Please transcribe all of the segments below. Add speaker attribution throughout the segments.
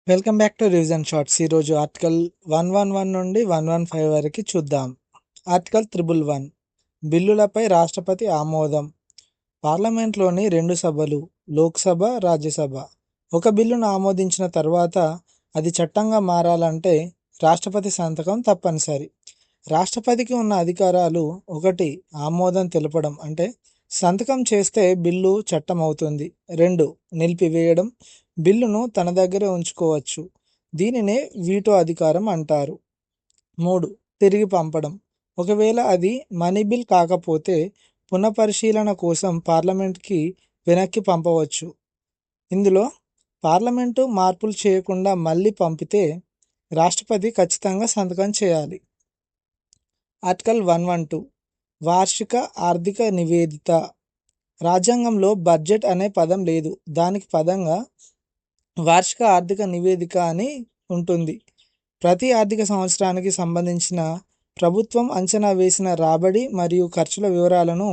Speaker 1: Welcome back to revision shorts. ఈరోజు article 111 నుండి 115 వరకు చూద్దాం. ఆర్టికల్ 111 బిల్లులపై రాష్ట్రపతి ఆమోదం. పార్లమెంట్లోని రెండు సభలు, లోక్సభ, రాజ్యసభ ఒక బిల్లును ఆమోదించిన తర్వాత అది చట్టంగా మారాలంటే రాష్ట్రపతి సంతకం తప్పనిసరి. రాష్ట్రపతికి ఉన్న అధికారాలు: 1. ఆమోదం తెలపడం, అంటే సంతకం చేస్తే బిల్లు చట్టం అవుతుంది. 2. నిలిపివేయడం, బిల్లును తన దగ్గరే ఉంచుకోవచ్చు. దీనినే వీటో అధికారం అంటారు. 3. తిరిగి పంపడం, ఒకవేళ అది మనీ బిల్ కాకపోతే పునఃపరిశీలన కోసం పార్లమెంట్కి వెనక్కి పంపవచ్చు. ఇందులో పార్లమెంటు మార్పులు చేయకుండా మళ్ళీ పంపితే రాష్ట్రపతి ఖచ్చితంగా సంతకం చేయాలి. ఆర్టికల్ 112 వార్షిక ఆర్థిక నివేదిక. రాజ్యాంగంలో బడ్జెట్ అనే పదం లేదు, దానికి పదంగా వార్షిక ఆర్థిక నివేదిక అని ఉంటుంది. ప్రతి ఆర్థిక సంవత్సరానికి సంబంధించిన ప్రభుత్వం అంచనా వేసిన రాబడి మరియు ఖర్చుల వివరాలను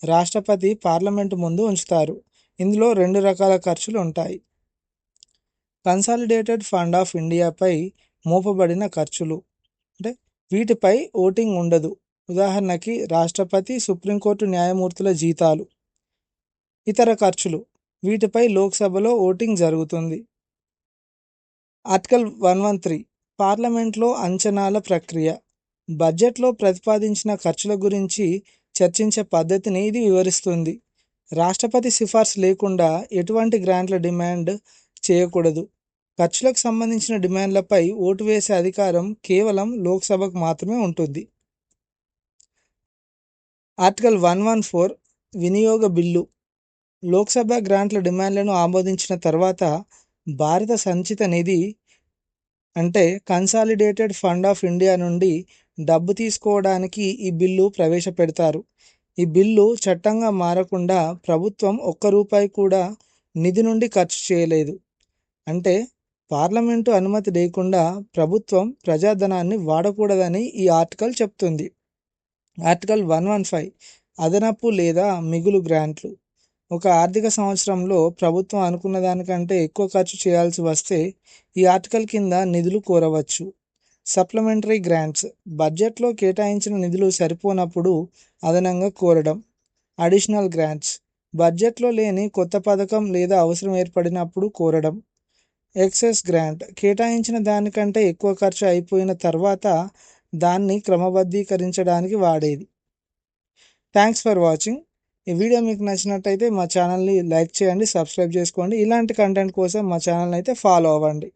Speaker 1: రాష్ట్రపతి పార్లమెంటు ముందు ఉంచుతారు. ఇందులో రెండు రకాల ఖర్చులు ఉంటాయి. కన్సాలిడేటెడ్ ఫండ్ ఆఫ్ ఇండియాపై మోపబడిన ఖర్చులు, అంటే వీటిపై ఓటింగ్ ఉండదు. ఉదాహరణకి రాష్ట్రపతి, సుప్రీంకోర్టు న్యాయమూర్తుల జీతాలు. ఇతర ఖర్చులు, వీటిపై లోక్సభలో ఓటింగ్ జరుగుతుంది. ఆర్టికల్ 113 పార్లమెంట్లో అంచనాల ప్రక్రియ. బడ్జెట్లో ప్రతిపాదించిన ఖర్చుల గురించి చర్చించే పద్ధతిని ఇది వివరిస్తుంది. రాష్ట్రపతి సిఫార్సు లేకుండా ఎటువంటి గ్రాంట్ల డిమాండ్ చేయకూడదు. ఖర్చులకు సంబంధించిన డిమాండ్లపై ఓటు వేసే అధికారం కేవలం లోక్సభకు మాత్రమే ఉంటుంది. ఆర్టికల్ 114 వినియోగ బిల్లు. లోక్సభ గ్రాంట్ల డిమాండ్లను ఆమోదించిన తర్వాత భారత సంచిత నిధి, అంటే కన్సాలిడేటెడ్ ఫండ్ ఆఫ్ ఇండియా నుండి డబ్బు తీసుకోవడానికి ఈ బిల్లు ప్రవేశపెడతారు. ఈ బిల్లు చట్టంగా మారకుండా ప్రభుత్వం ఒక్క రూపాయి కూడా నిధి నుండి ఖర్చు చేయలేదు. అంటే పార్లమెంటు అనుమతి లేకుండా ప్రభుత్వం ప్రజాధనాన్ని వాడకూడదని ఈ ఆర్టికల్ చెప్తుంది. ఆర్టికల్ 115 అదనపు లేదా మిగులు గ్రాంట్లు. ఒక ఆర్థిక సంవత్సరంలో ప్రభుత్వం అనుకున్న దానికంటే ఎక్కువ ఖర్చు చేయాల్సి వస్తే ఈ ఆర్టికల్ కింద నిధులు కోరవచ్చు. సప్లిమెంటరీ గ్రాంట్స్, బడ్జెట్లో కేటాయించిన నిధులు సరిపోనప్పుడు అదనంగా కోరడం. అడిషనల్ గ్రాంట్స్, బడ్జెట్లో లేని కొత్త పథకం లేదా అవసరం ఏర్పడినప్పుడు కోరడం. ఎక్సెస్ గ్రాంట్, కేటాయించిన దానికంటే ఎక్కువ ఖర్చు అయిపోయిన తర్వాత దాన్ని క్రమబద్ధీకరించడానికి వాడేది. Thanks for watching. ఈ వీడియో మీకు నచ్చినట్టయితే మా ఛానల్ని లైక్ చేయండి, సబ్స్క్రైబ్ చేసుకోండి. ఇలాంటి కంటెంట్ కోసం మా ఛానల్ని అయితే ఫాలో అవ్వండి.